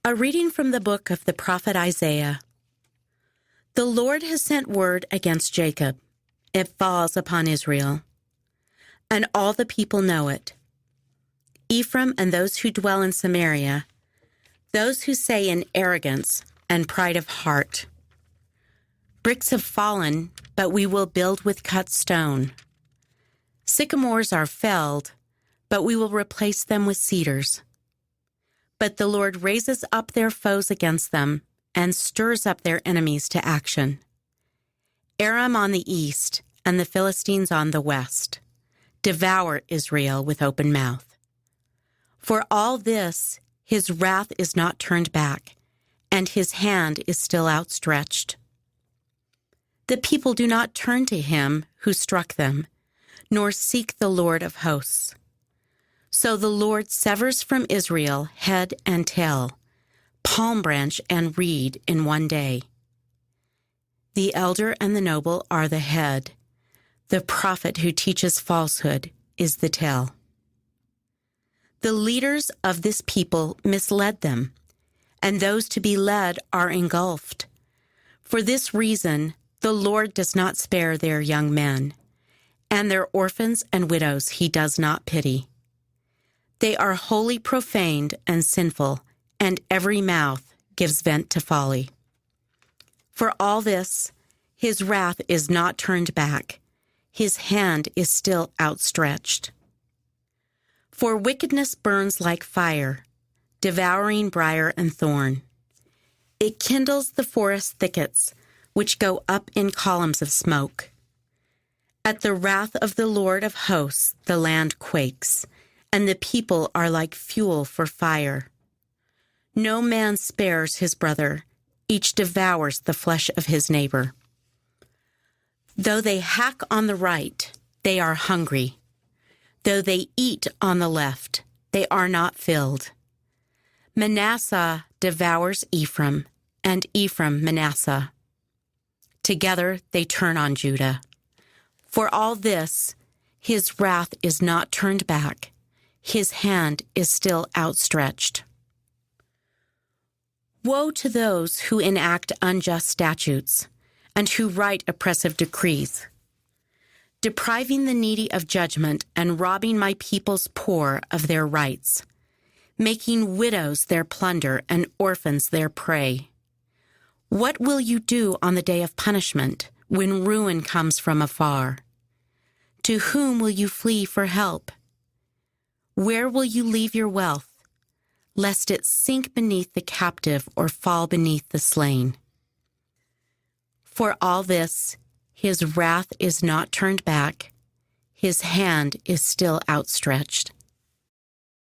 A reading from the book of the prophet Isaiah. The Lord has sent word against Jacob. It falls upon Israel, and all the people know it. Ephraim and those who dwell in Samaria, those who say in arrogance and pride of heart, bricks have fallen, but we will build with cut stone. Sycamores are felled, but we will replace them with cedars. But the Lord raises up their foes against them and stirs up their enemies to action. Aram on the east and the Philistines on the west devour Israel with open mouth. For all this, his wrath is not turned back, and his hand is still outstretched. The people do not turn to him who struck them, nor seek the Lord of hosts. So the Lord severs from Israel head and tail, palm branch and reed in one day. The elder and the noble are the head. The prophet who teaches falsehood is the tail. The leaders of this people misled them, and those to be led are engulfed. For this reason, the Lord does not spare their young men, and their orphans and widows he does not pity. They are wholly profaned and sinful, and every mouth gives vent to folly. For all this, his wrath is not turned back. His hand is still outstretched. For wickedness burns like fire, devouring briar and thorn. It kindles the forest thickets, which go up in columns of smoke. At the wrath of the Lord of hosts, the land quakes, and the people are like fuel for fire. No man spares his brother, each devours the flesh of his neighbor. Though they hack on the right, they are hungry. Though they eat on the left, they are not filled. Manasseh devours Ephraim, and Ephraim Manasseh. Together they turn on Judah. For all this, his wrath is not turned back. His hand is still outstretched. Woe to those who enact unjust statutes and who write oppressive decrees, depriving the needy of judgment and robbing my people's poor of their rights, making widows their plunder and orphans their prey. What will you do on the day of punishment when ruin comes from afar? To whom will you flee for help? Where will you leave your wealth, lest it sink beneath the captive or fall beneath the slain? For all this, his wrath is not turned back. His hand is still outstretched.